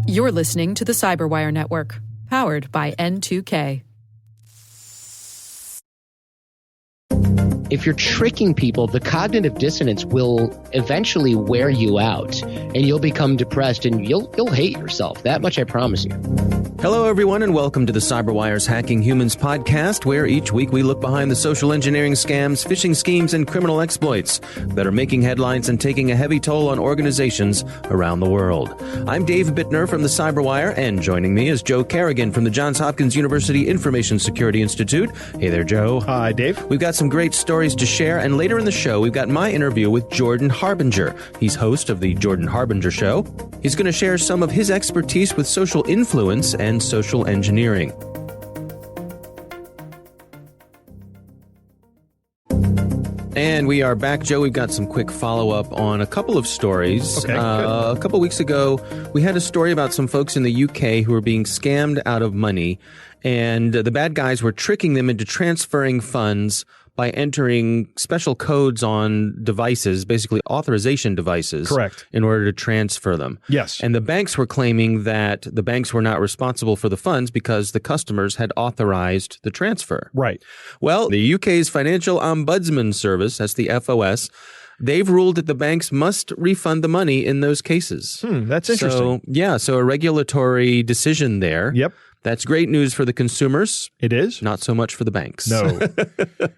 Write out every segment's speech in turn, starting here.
You're listening to the Cyberwire Network, powered by N2K. If you're tricking people, the cognitive dissonance will eventually wear you out, and you'll become depressed, and you'll hate yourself. That much I promise you. Hello, everyone, and welcome to the Cyberwire's Hacking Humans podcast, where each week we look behind the social engineering scams, phishing schemes, and criminal exploits that are making headlines and taking a heavy toll on organizations around the world. I'm Dave Bittner from the Cyberwire, and joining me is Joe Carrigan from the Johns Hopkins University Information Security Institute. Hey there, Joe. Hi, Dave. We've got some great stories to share, and later in the show, we've got my interview with Jordan Harbinger. He's host of the Jordan Harbinger Show. He's going to share some of his expertise with social influence and social engineering. And we are back, Joe. We've got some quick follow-up on a couple of stories. Okay, a couple weeks ago, we had a story about some folks in the UK who were being scammed out of money, and the bad guys were tricking them into transferring funds by entering special codes on devices, basically authorization devices. Correct. In order to transfer them. Yes. And the banks were claiming that the banks were not responsible for the funds because the customers had authorized the transfer. Right. Well, the UK's Financial Ombudsman Service, that's the FOS, they've ruled that the banks must refund the money in those cases. That's interesting. So a regulatory decision there. Yep. That's great news for the consumers. It is? Not so much for the banks. No.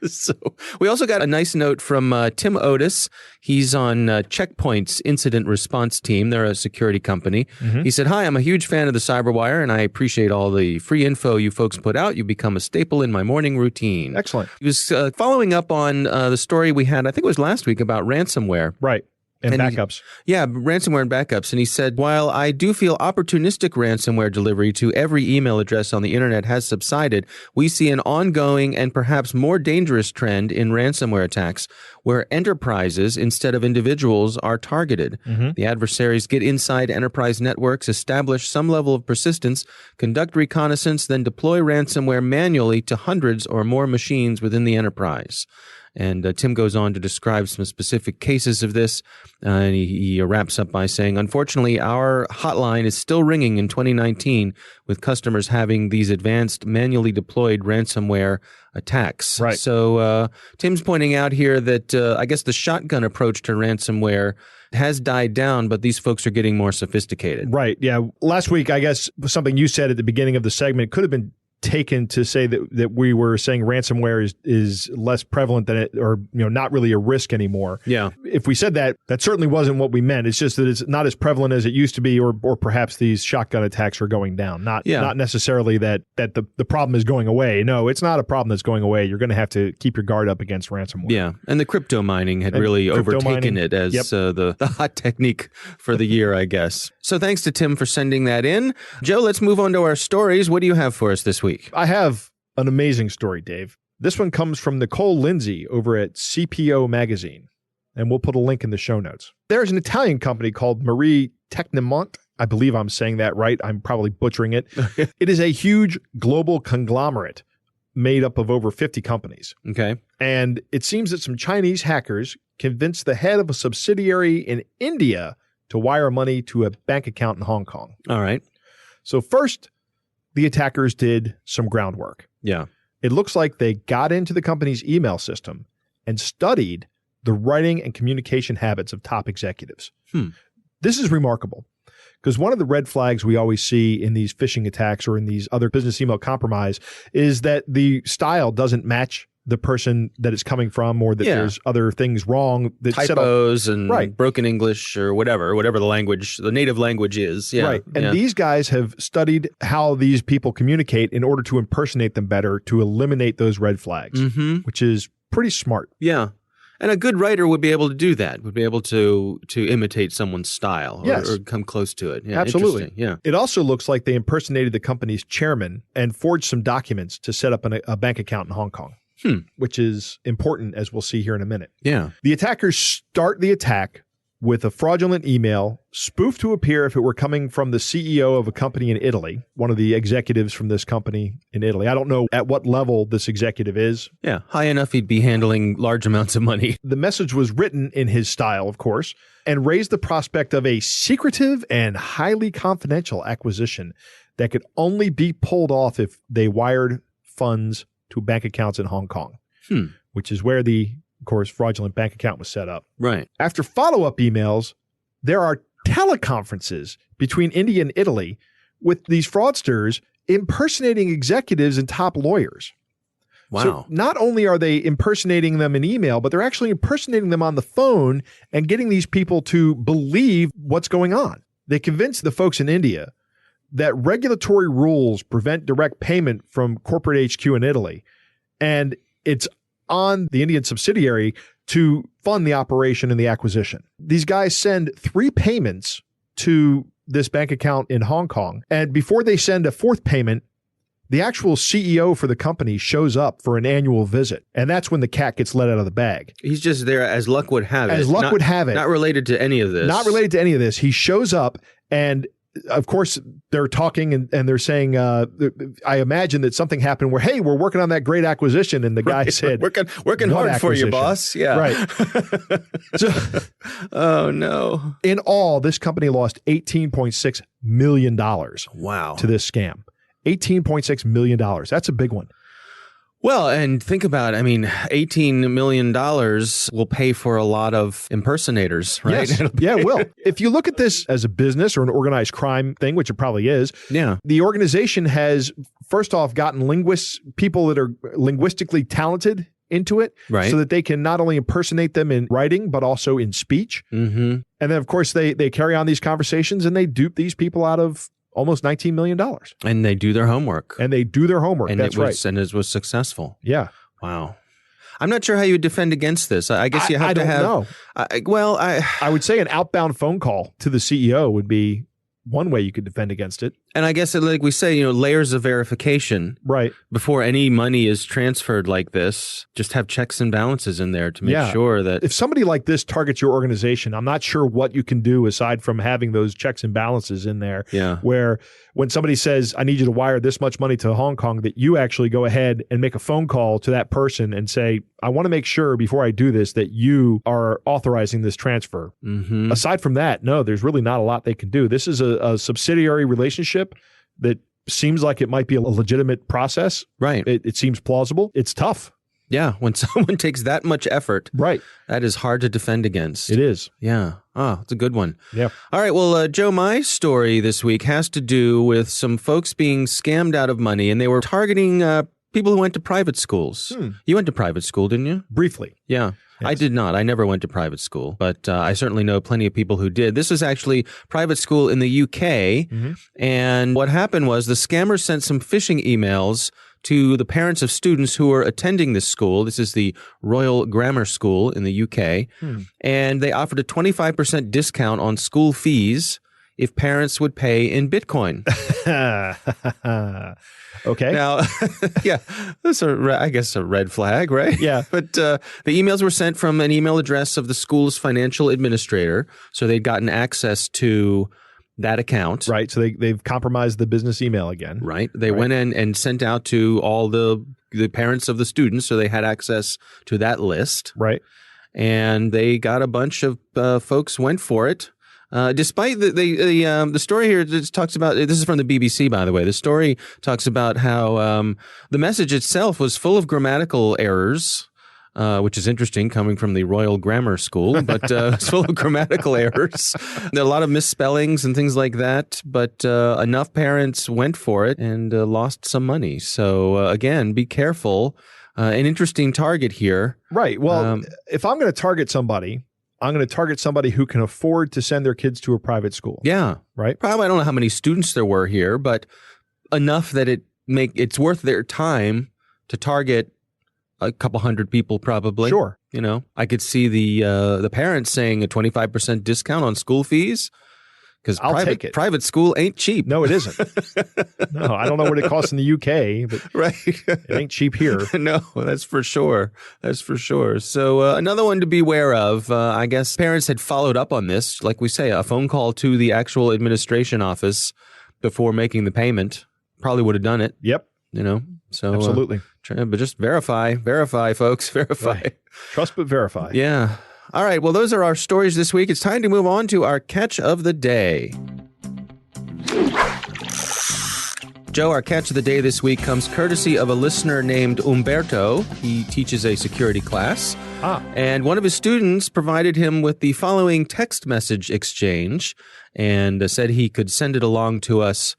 So we also got a nice note from Tim Otis. He's on Checkpoint's incident response team. They're a security company. Mm-hmm. He said, "Hi, I'm a huge fan of the Cyberwire, and I appreciate all the free info you folks put out. You become a staple in my morning routine." Excellent. He was following up on the story we had, I think it was last week, about ransomware. Right. And backups. Ransomware and backups. And he said, while I do feel opportunistic ransomware delivery to every email address on the internet has subsided, we see an ongoing and perhaps more dangerous trend in ransomware attacks where enterprises instead of individuals are targeted. Mm-hmm. The adversaries get inside enterprise networks, establish some level of persistence, conduct reconnaissance, then deploy ransomware manually to hundreds or more machines within the enterprise. And Tim goes on to describe some specific cases of this. And he wraps up by saying, unfortunately, our hotline is still ringing in 2019 with customers having these advanced manually deployed ransomware attacks. Right. So Tim's pointing out here that I guess the shotgun approach to ransomware has died down, but these folks are getting more sophisticated. Right. Yeah. Last week, I guess something you said at the beginning of the segment could have been taken to say that we were saying ransomware is less prevalent than it, or not really a risk anymore. Yeah. If we said that certainly wasn't what we meant. It's just that it's not as prevalent as it used to be, or perhaps these shotgun attacks are going down. Not necessarily that the problem is going away. No, it's not a problem that's going away. You're going to have to keep your guard up against ransomware. Yeah. And the crypto mining had really overtaken it as the hot technique for the year, I guess. So thanks to Tim for sending that in. Joe, let's move on to our stories. What do you have for us this week? I have an amazing story, Dave. This one comes from Nicole Lindsay over at CPO Magazine, and we'll put a link in the show notes. There's an Italian company called Marie Tecnimont. I believe I'm saying that right. I'm probably butchering it. It is a huge global conglomerate made up of over 50 companies. Okay. And it seems that some Chinese hackers convinced the head of a subsidiary in India to wire money to a bank account in Hong Kong. All right. So first, the attackers did some groundwork. Yeah. It looks like they got into the company's email system and studied the writing and communication habits of top executives. This is remarkable because one of the red flags we always see in these phishing attacks or in these other business email compromise is that the style doesn't match the person that it's coming from, or that there's other things wrong. That typos and broken English or whatever the language, the native language is. Yeah. Right. And these guys have studied how these people communicate in order to impersonate them better, to eliminate those red flags, which is pretty smart. Yeah. And a good writer would be able to do that, would be able to imitate someone's style or come close to it. Yeah, absolutely. Yeah. It also looks like they impersonated the company's chairman and forged some documents to set up a bank account in Hong Kong. Which is important, as we'll see here in a minute. Yeah. The attackers start the attack with a fraudulent email, spoofed to appear if it were coming from the CEO of a company in Italy, one of the executives from this company in Italy. I don't know at what level this executive is. Yeah, high enough he'd be handling large amounts of money. The message was written in his style, of course, and raised the prospect of a secretive and highly confidential acquisition that could only be pulled off if they wired funds to bank accounts in Hong Kong, which is where the, of course, fraudulent bank account was set up. Right. After follow-up emails, there are teleconferences between India and Italy with these fraudsters impersonating executives and top lawyers. Wow. So not only are they impersonating them in email, but they're actually impersonating them on the phone and getting these people to believe what's going on. They convince the folks in India that regulatory rules prevent direct payment from corporate HQ in Italy, and it's on the Indian subsidiary to fund the operation and the acquisition. These guys send 3 payments to this bank account in Hong Kong, and before they send a 4th payment, the actual CEO for the company shows up for an annual visit, and that's when the cat gets let out of the bag. He's just there as luck would have it. As luck would have it. Not related to any of this. Not related to any of this. He shows up, and of course, they're talking and they're saying, I imagine that something happened where, hey, we're working on that great acquisition. And the guy said, working hard for you, boss. Yeah. Right. So, oh, no. In all, this company lost $18.6 million. Wow. To this scam. $18.6 million. That's a big one. Well, and think about, $18 million will pay for a lot of impersonators, right? Yes. Yeah, it will. If you look at this as a business or an organized crime thing, which it probably is, the organization has, first off, gotten people that are linguistically talented into it, right, so that they can not only impersonate them in writing, but also in speech. Mm-hmm. And then, of course, they carry on these conversations and they dupe these people out of almost $19 million. And they do their homework. And That's right. And it was successful. Yeah. Wow. I'm not sure how you would defend against this. I guess you have to have. I don't know. I would say an outbound phone call to the CEO would be one way you could defend against it. And I guess, like we say, layers of verification. Right. Before any money is transferred like this, just have checks and balances in there to make sure that. If somebody like this targets your organization, I'm not sure what you can do aside from having those checks and balances in there. Yeah. Where when somebody says, I need you to wire this much money to Hong Kong, that you actually go ahead and make a phone call to that person and say, I want to make sure before I do this that you are authorizing this transfer. Mm-hmm. Aside from that, no, there's really not a lot they can do. This is a subsidiary relationship that seems like it might be a legitimate process. Right. It seems plausible. It's tough. Yeah. When someone takes that much effort, right, that is hard to defend against. It is. Yeah. Oh, it's a good one. Yeah. All right. Well, Joe, my story this week has to do with some folks being scammed out of money, and they were targeting people who went to private schools. You went to private school, didn't you? Briefly. Yeah. Yes. I did not. I never went to private school, but I certainly know plenty of people who did. This is actually private school in the UK. Mm-hmm. And what happened was the scammers sent some phishing emails to the parents of students who were attending this school. This is the Royal Grammar School in the UK. And they offered a 25% discount on school fees if parents would pay in Bitcoin. Okay. Now, yeah, that's I guess a red flag, right? Yeah. But the emails were sent from an email address of the school's financial administrator, so they'd gotten access to that account. Right. So they've compromised the business email again. Right. They went in and sent out to all the parents of the students, so they had access to that list. Right. And they got a bunch of folks went for it. Despite the story here, it talks about, this is from the BBC, by the way. The story talks about how the message itself was full of grammatical errors, which is interesting coming from the Royal Grammar School, but it's full of grammatical errors. There are a lot of misspellings and things like that, but enough parents went for it and lost some money. So again, be careful. An interesting target here. Right. Well, if I'm going to target somebody, I'm going to target somebody who can afford to send their kids to a private school. Yeah. Right. Probably, I don't know how many students there were here, but enough that it's worth their time to target a couple hundred people probably. Sure. I could see the parents saying a 25% discount on school fees. Because I'll take it. Private school ain't cheap. No, it isn't. No, I don't know what it costs in the UK, but Right. it ain't cheap here. No, that's for sure. That's for sure. So another one to beware of, I guess parents had followed up on this. Like we say, a phone call to the actual administration office before making the payment probably would have done it. Yep. So Absolutely. But just verify, folks, verify. Right. Trust but verify. Yeah. All right. Well, those are our stories this week. It's time to move on to our catch of the day. Joe, our catch of the day this week comes courtesy of a listener named Umberto. He teaches a security class. And one of his students provided him with the following text message exchange and said he could send it along to us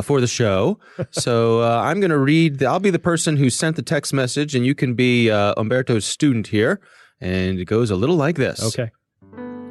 for the show. So I'm going to read. I'll be the person who sent the text message, and you can be Umberto's student here. And it goes a little like this. Okay.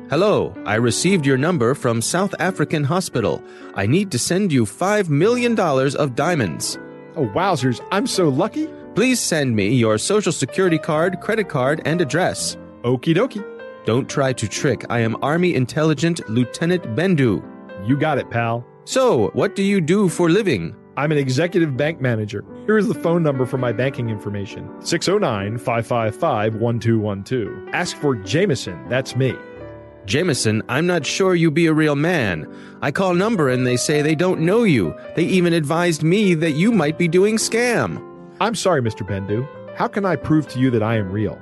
Hello, I received your number from South African Hospital. I need to send you $5 million of diamonds. Oh, wowzers. I'm so lucky. Please send me your social security card, credit card, and address. Okie dokie. Don't try to trick. I am Army Intelligent Lieutenant Bendu. You got it, pal. So, what do you do for living? I'm an executive bank manager. Here is the phone number for my banking information. 609-555-1212. Ask for Jameson. That's me. Jameson, I'm not sure you be a real man. I call number and they say they don't know you. They even advised me that you might be doing scam. I'm sorry, Mr. Bendu. How can I prove to you that I am real?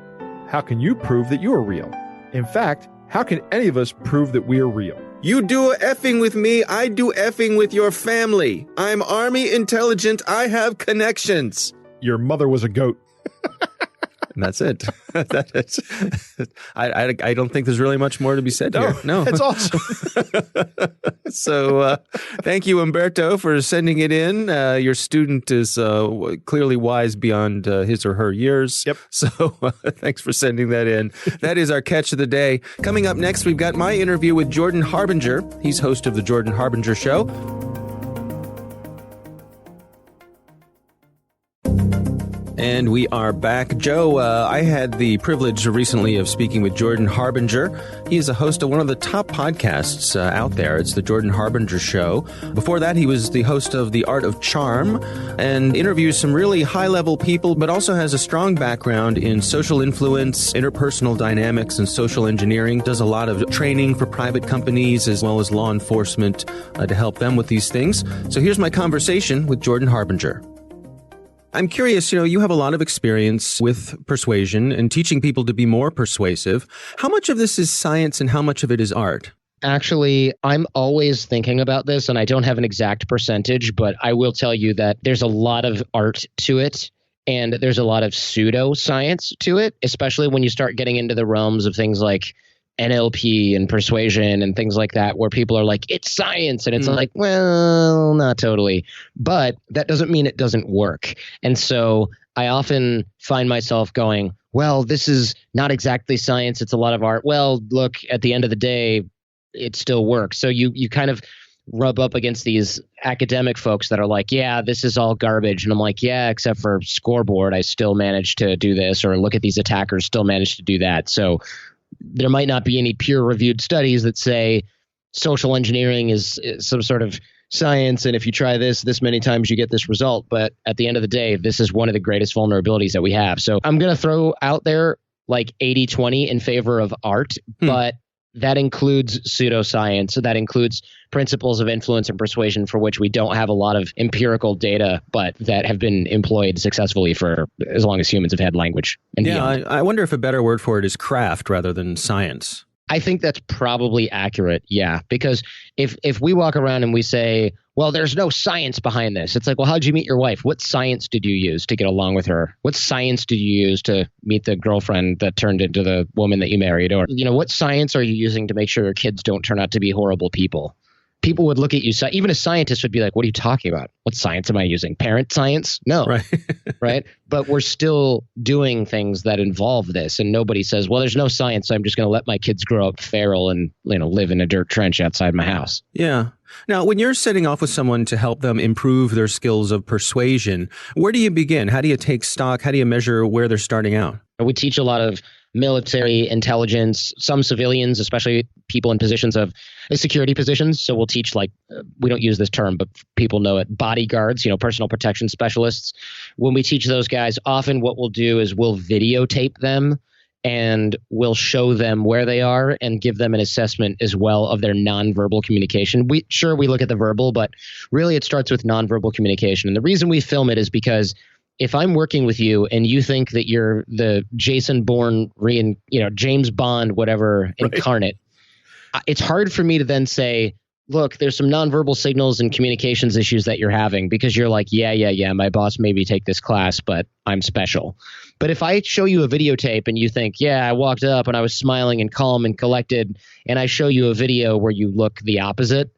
How can you prove that you are real? In fact, how can any of us prove that we are real? You do effing with me, I do effing with your family. I'm Army Intelligent, I have connections. Your mother was a goat. And that's it. I don't think there's really much more to be said here. No. That's awesome. So thank you, Umberto, for sending it in. Your student is clearly wise beyond his or her years. Yep. So thanks for sending that in. That is our catch of the day. Coming up next, we've got my interview with Jordan Harbinger. He's host of The Jordan Harbinger Show. And we are back. Joe, I had the privilege recently of speaking with Jordan Harbinger. He is a host of one of the top podcasts out there. It's The Jordan Harbinger Show. Before that, he was the host of The Art of Charm and interviews some really high-level people, but also has a strong background in social influence, interpersonal dynamics, and social engineering. Does a lot of training for private companies as well as law enforcement to help them with these things. So here's my conversation with Jordan Harbinger. I'm curious, you have a lot of experience with persuasion and teaching people to be more persuasive. How much of this is science and how much of it is art? Actually, I'm always thinking about this, and I don't have an exact percentage, but I will tell you that there's a lot of art to it, and there's a lot of pseudoscience to it, especially when you start getting into the realms of things like NLP and persuasion and things like that, where people are like, it's science. And it's like, well, not totally. But that doesn't mean it doesn't work. And so I often find myself going, well, this is not exactly science. It's a lot of art. Well, look, at the end of the day, it still works. So you kind of rub up against these academic folks that are like, yeah, this is all garbage. And I'm like, yeah, except for Scoreboard, I still managed to do this. Or look at these attackers, still managed to do that. So there might not be any peer-reviewed studies that say social engineering is some sort of science, and if you try this many times, you get this result. But at the end of the day, this is one of the greatest vulnerabilities that we have. So I'm going to throw out there like 80-20 in favor of art, but that includes pseudoscience. So that includes principles of influence and persuasion for which we don't have a lot of empirical data, but that have been employed successfully for as long as humans have had language. And I wonder if a better word for it is craft rather than science. I think that's probably accurate, yeah. Because if we walk around and we say, well, there's no science behind this. It's like, well, how'd you meet your wife? What science did you use to get along with her? What science did you use to meet the girlfriend that turned into the woman that you married? Or, what science are you using to make sure your kids don't turn out to be horrible people? People would look at you, even a scientist would be like, what are you talking about? What science am I using? Parent science? No. Right. Right. But we're still doing things that involve this. And nobody says, well, there's no science, so I'm just going to let my kids grow up feral and live in a dirt trench outside my house. Yeah. Now, when you're setting off with someone to help them improve their skills of persuasion, where do you begin? How do you take stock? How do you measure where they're starting out? We teach a lot of military, intelligence, some civilians, especially people in positions of security positions. So we'll teach we don't use this term, but people know it, bodyguards, personal protection specialists. When we teach those guys, often what we'll do is we'll videotape them and we'll show them where they are and give them an assessment as well of their nonverbal communication. We look at the verbal, but really it starts with nonverbal communication. And the reason we film it is because if I'm working with you and you think that you're the Jason Bourne, James Bond, whatever incarnate, it's hard for me to then say, look, there's some nonverbal signals and communications issues that you're having, because you're like, yeah, my boss made me take this class, but I'm special. But if I show you a videotape and you think, yeah, I walked up and I was smiling and calm and collected, and I show you a video where you look the opposite,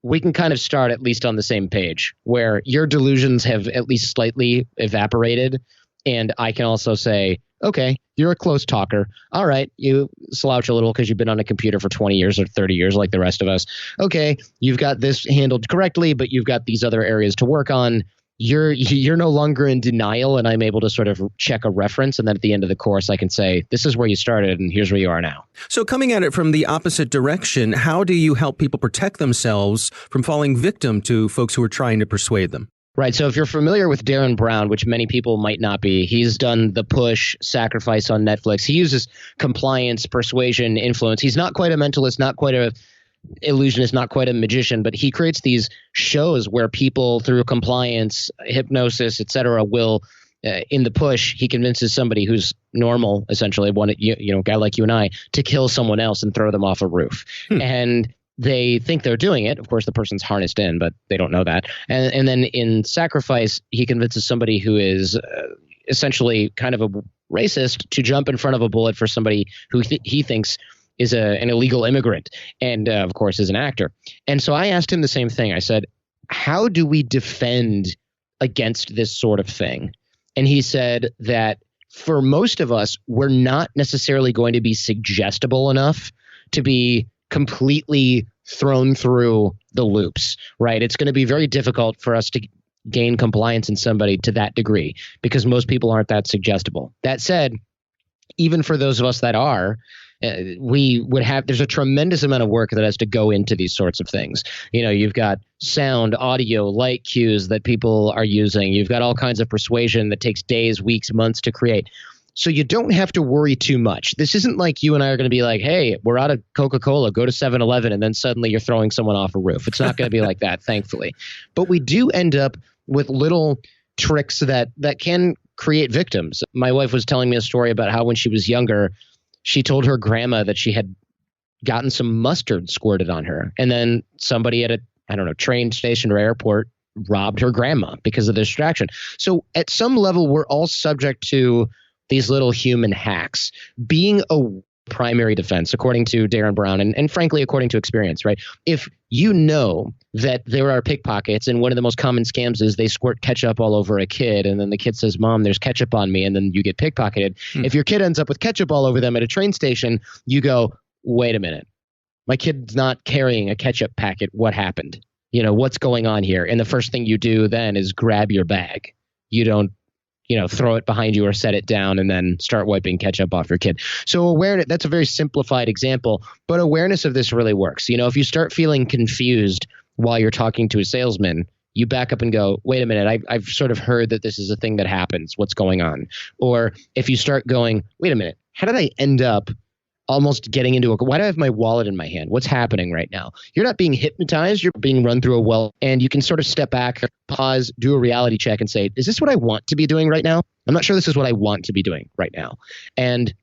we can kind of start at least on the same page, where your delusions have at least slightly evaporated. And I can also say, okay, you're a close talker. All right, you slouch a little because you've been on a computer for 20 years or 30 years like the rest of us. Okay, you've got this handled correctly, but you've got these other areas to work on. You're no longer in denial, and I'm able to sort of check a reference. And then at the end of the course, I can say, this is where you started and here's where you are now. So coming at it from the opposite direction, how do you help people protect themselves from falling victim to folks who are trying to persuade them? Right. So if you're familiar with Darren Brown, which many people might not be, he's done The Push, Sacrifice on Netflix. He uses compliance, persuasion, influence. He's not quite a mentalist, not quite a illusionist, not quite a magician, but he creates these shows where people through compliance, hypnosis, etc., will in The Push, he convinces somebody who's normal, essentially, a guy like you and I, to kill someone else and throw them off a roof. And they think they're doing it. Of course, the person's harnessed in, but they don't know that. And then in Sacrifice, he convinces somebody who is essentially kind of a racist to jump in front of a bullet for somebody who he thinks is an illegal immigrant and, of course, is an actor. And so I asked him the same thing. I said, how do we defend against this sort of thing? And he said that for most of us, we're not necessarily going to be suggestible enough to be completely thrown through the loops, right? It's going to be very difficult for us to gain compliance in somebody to that degree because most people aren't that suggestible. That said, even for those of us that are, there's a tremendous amount of work that has to go into these sorts of things. You've got sound, audio, light cues that people are using. You've got all kinds of persuasion that takes days, weeks, months to create. So you don't have to worry too much. This isn't like you and I are going to be like, hey, we're out of Coca-Cola, go to 7-Eleven, and then suddenly you're throwing someone off a roof. It's not going to be like that, thankfully. But we do end up with little tricks that can create victims. My wife was telling me a story about how when she was younger, she told her grandma that she had gotten some mustard squirted on her. And then somebody at a train station or airport robbed her grandma because of the distraction. So at some level, we're all subject to these little human hacks. Being a primary defense, according to Darren Brown, and frankly, according to experience, right? If you know that there are pickpockets and one of the most common scams is they squirt ketchup all over a kid and then the kid says, Mom, there's ketchup on me, and then you get pickpocketed. If your kid ends up with ketchup all over them at a train station, you go, wait a minute, my kid's not carrying a ketchup packet. What happened? What's going on here? And the first thing you do then is grab your bag. You don't throw it behind you or set it down and then start wiping ketchup off your kid. So awareness, that's a very simplified example, but awareness of this really works. If you start feeling confused while you're talking to a salesman, you back up and go, wait a minute, I've sort of heard that this is a thing that happens. What's going on? Or if you start going, wait a minute, how did I end up almost getting into why do I have my wallet in my hand? What's happening right now? You're not being hypnotized. You're being run through a well, and you can sort of step back, pause, do a reality check and say, is this what I want to be doing right now? I'm not sure this is what I want to be doing right now. And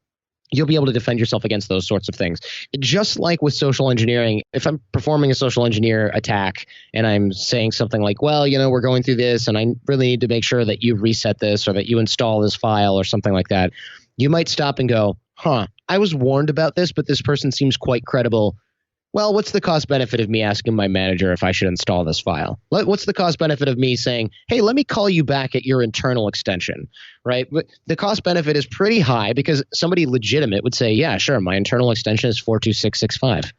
you'll be able to defend yourself against those sorts of things. Just like with social engineering, if I'm performing a social engineer attack and I'm saying something like, well, we're going through this and I really need to make sure that you reset this or that you install this file or something like that, you might stop and go, I was warned about this, but this person seems quite credible. Well, what's the cost benefit of me asking my manager if I should install this file? What's the cost benefit of me saying, hey, let me call you back at your internal extension, right? But the cost benefit is pretty high because somebody legitimate would say, yeah, sure, my internal extension is 42665.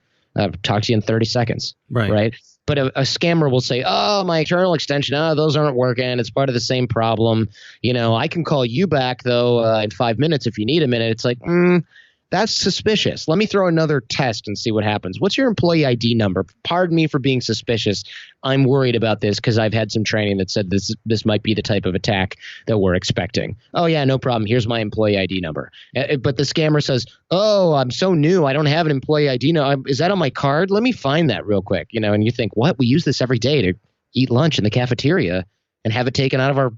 Talk to you in 30 seconds, right? But a scammer will say, oh, my internal extension, those aren't working. It's part of the same problem. I can call you back, though, in 5 minutes if you need a minute. It's like, that's suspicious. Let me throw another test and see what happens. What's your employee ID number? Pardon me for being suspicious. I'm worried about this because I've had some training that said this might be the type of attack that we're expecting. Oh, yeah, no problem. Here's my employee ID number. But the scammer says, oh, I'm so new. I don't have an employee ID number. Is that on my card? Let me find that real quick. And you think, what? We use this every day to eat lunch in the cafeteria and have it taken out of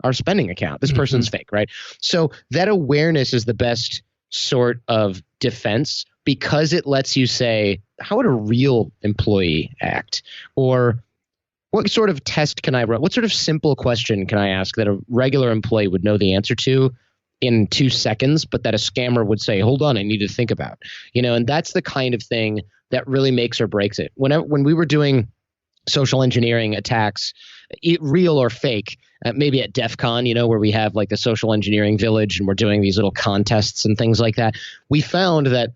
our spending account. This person's fake, right? So that awareness is the best sort of defense because it lets you say, how would a real employee act? Or what sort of test can I run? What sort of simple question can I ask that a regular employee would know the answer to in 2 seconds, but that a scammer would say, hold on, I need to think about, and that's the kind of thing that really makes or breaks it. When we were doing social engineering attacks, real or fake, maybe at DEF CON, where we have like the social engineering village and we're doing these little contests and things like that, we found that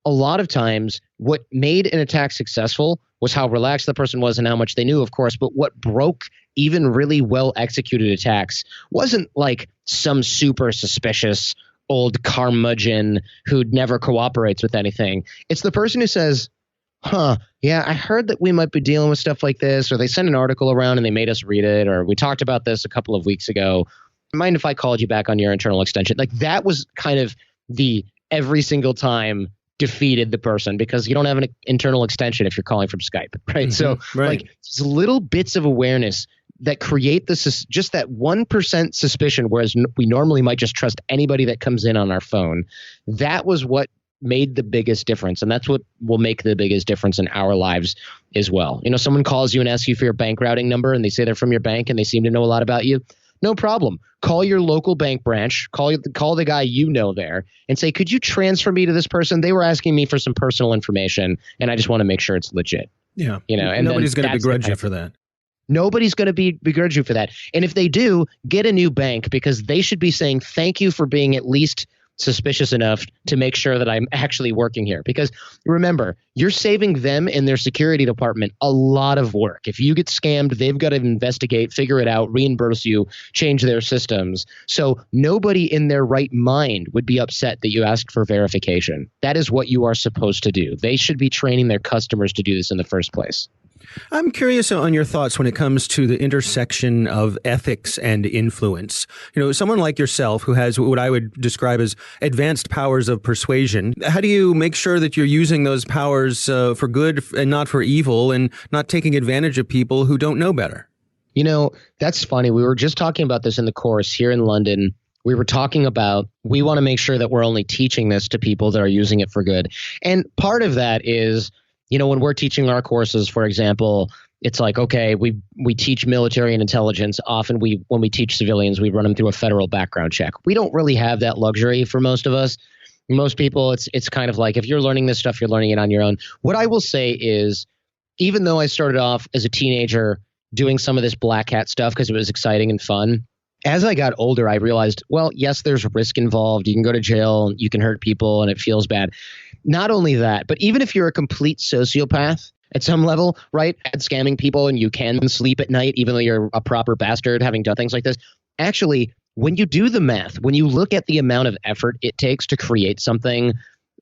a lot of times what made an attack successful was how relaxed the person was and how much they knew, of course. But what broke even really well executed attacks wasn't like some super suspicious old curmudgeon who never cooperates with anything. It's the person who says, yeah, I heard that we might be dealing with stuff like this, or they sent an article around and they made us read it, or we talked about this a couple of weeks ago. Mind if I called you back on your internal extension? Like that was kind of the every single time defeated the person because you don't have an internal extension if you're calling from Skype, right? So like it's little bits of awareness that create this, just that 1% suspicion, whereas we normally might just trust anybody that comes in on our phone. That was what made the biggest difference. And that's what will make the biggest difference in our lives as well. Someone calls you and asks you for your bank routing number and they say they're from your bank and they seem to know a lot about you. No problem. Call your local bank branch, call the guy there and say, could you transfer me to this person? They were asking me for some personal information and I just want to make sure it's legit. Yeah. And nobody's going to begrudge you for that. Nobody's going to begrudge you for that. And if they do, get a new bank because they should be saying thank you for being at least suspicious enough to make sure that I'm actually working here. Because remember, you're saving them and their security department a lot of work. If you get scammed, they've got to investigate, figure it out, reimburse you, change their systems. So nobody in their right mind would be upset that you asked for verification. That is what you are supposed to do. They should be training their customers to do this in the first place. I'm curious on your thoughts when it comes to the intersection of ethics and influence. Someone like yourself who has what I would describe as advanced powers of persuasion. How do you make sure that you're using those powers for good and not for evil and not taking advantage of people who don't know better? That's funny. We were just talking about this in the course here in London. We were talking about we want to make sure that we're only teaching this to people that are using it for good. And part of that is, when we're teaching our courses, for example, it's like, okay, we teach military and intelligence. Often when we teach civilians, we run them through a federal background check. We don't really have that luxury for most of us. Most people, it's kind of like if you're learning this stuff, you're learning it on your own. What I will say is, even though I started off as a teenager doing some of this black hat stuff because it was exciting and fun, as I got older, I realized, well, yes, there's risk involved. You can go to jail, you can hurt people, and it feels bad. Not only that, but even if you're a complete sociopath at some level, right, at scamming people and you can sleep at night, even though you're a proper bastard having done things like this, actually, when you do the math, when you look at the amount of effort it takes to create something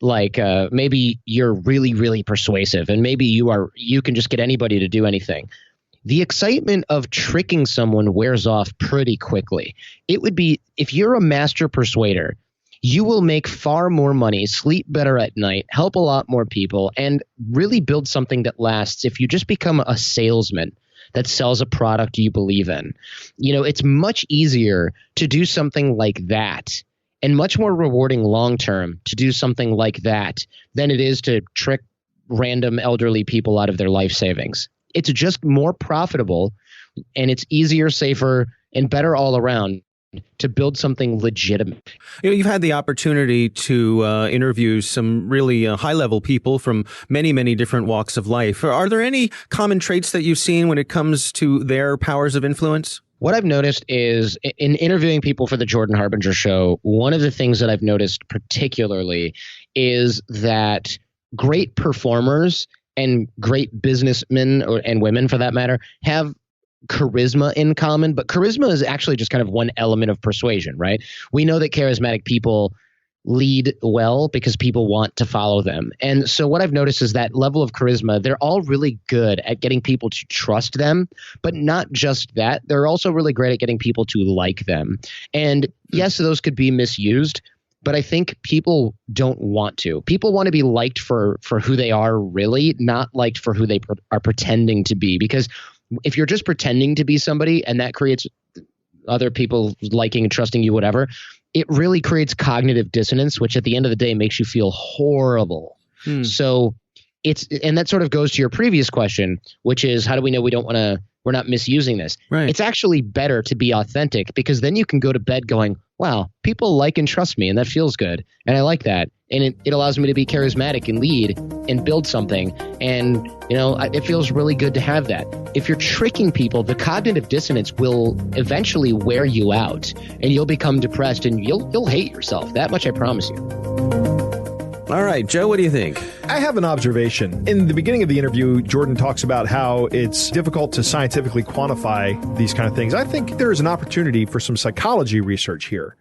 like maybe you're really, really persuasive and maybe you can just get anybody to do anything. The excitement of tricking someone wears off pretty quickly. It would be, if you're a master persuader, you will make far more money, sleep better at night, help a lot more people, and really build something that lasts if you just become a salesman that sells a product you believe in. It's much easier to do something like that and much more rewarding long term to do something like that than it is to trick random elderly people out of their life savings. It's just more profitable and it's easier, safer, and better all around to build something legitimate. You've had the opportunity to interview some really high-level people from many, many different walks of life. Are there any common traits that you've seen when it comes to their powers of influence? What I've noticed is in interviewing people for the Jordan Harbinger show, one of the things that I've noticed particularly is that great performers and great businessmen and women for that matter have charisma in common, but charisma is actually just kind of one element of persuasion, right? We know that charismatic people lead well because people want to follow them. And so what I've noticed is that level of charisma, they're all really good at getting people to trust them, but not just that. They're also really great at getting people to like them. And yes, those could be misused, but I think people don't want to. People want to be liked for who they are really, not liked for who they are pretending to be. Because if you're just pretending to be somebody and that creates other people liking and trusting you, whatever, it really creates cognitive dissonance, which at the end of the day makes you feel horrible. So and that sort of goes to your previous question, which is how do we know we're not misusing this? Right. It's actually better to be authentic because then you can go to bed going, wow, people like and trust me and that feels good. And I like that. And it allows me to be charismatic and lead and build something. And, it feels really good to have that. If you're tricking people, the cognitive dissonance will eventually wear you out and you'll become depressed and you'll hate yourself. That much I promise you. All right, Joe, what do you think? I have an observation. In the beginning of the interview, Jordan talks about how it's difficult to scientifically quantify these kind of things. I think there is an opportunity for some psychology research here.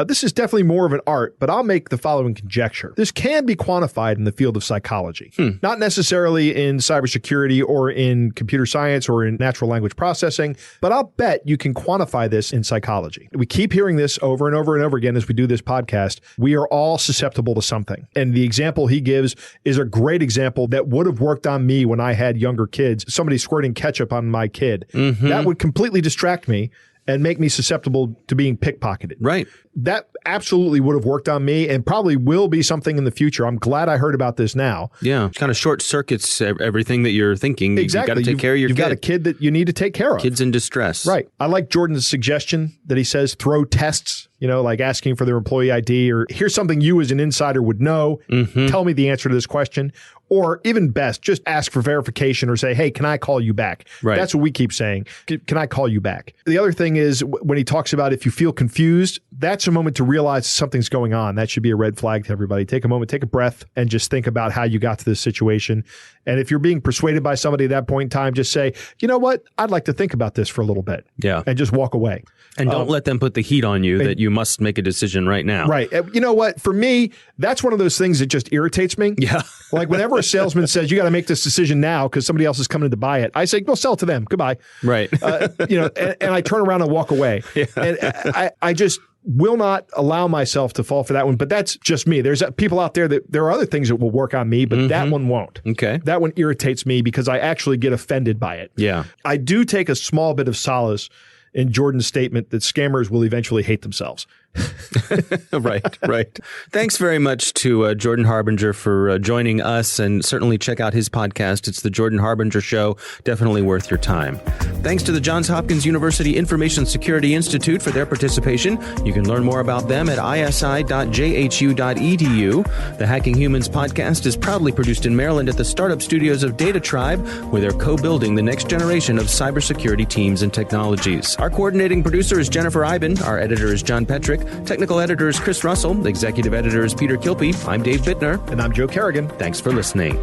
This is definitely more of an art, but I'll make the following conjecture. This can be quantified in the field of psychology, not necessarily in cybersecurity or in computer science or in natural language processing, but I'll bet you can quantify this in psychology. We keep hearing this over and over and over again as we do this podcast. We are all susceptible to something. And the example he gives is a great example that would have worked on me when I had younger kids. Somebody squirting ketchup on my kid. That would completely distract me and make me susceptible to being pickpocketed. Right. That absolutely would have worked on me and probably will be something in the future. I'm glad I heard about this now. Yeah. It kind of short circuits everything that you're thinking. Exactly. You've got to take care of your kid. You've got a kid that you need to take care of. Kids in distress. Right. I like Jordan's suggestion that he says throw tests, like asking for their employee ID or here's something you as an insider would know. Tell me the answer to this question. Or even best, just ask for verification or say, hey, can I call you back? Right. That's what we keep saying. Can I call you back? The other thing is when he talks about if you feel confused, that's a moment to realize something's going on. That should be a red flag to everybody. Take a moment, take a breath, and just think about how you got to this situation. And if you're being persuaded by somebody at that point in time, just say, you know what? I'd like to think about this for a little bit. Yeah. And just walk away. And don't let them put the heat on you that you must make a decision right now. Right. You know what? For me, that's one of those things that just irritates me. Yeah. Like whenever a salesman says, you got to make this decision now because somebody else is coming to buy it, I say, go sell to them. Goodbye. Right. And I turn around and walk away. Yeah. And I just will not allow myself to fall for that one. But that's just me. There's people out there that there are other things that will work on me, but that one won't. Okay. That one irritates me because I actually get offended by it. Yeah. I do take a small bit of solace in Jordan's statement that scammers will eventually hate themselves. Right. Thanks very much to Jordan Harbinger for joining us, and certainly check out his podcast. It's The Jordan Harbinger Show. Definitely worth your time. Thanks to the Johns Hopkins University Information Security Institute for their participation. You can learn more about them at isi.jhu.edu. The Hacking Humans podcast is proudly produced in Maryland at the startup studios of Data Tribe, where they're co-building the next generation of cybersecurity teams and technologies. Our coordinating producer is Jennifer Eiben. Our editor is John Petrick. Technical editor is Chris Russell. Executive editor is Peter Kilpie. I'm Dave Bittner. And I'm Joe Kerrigan. Thanks for listening.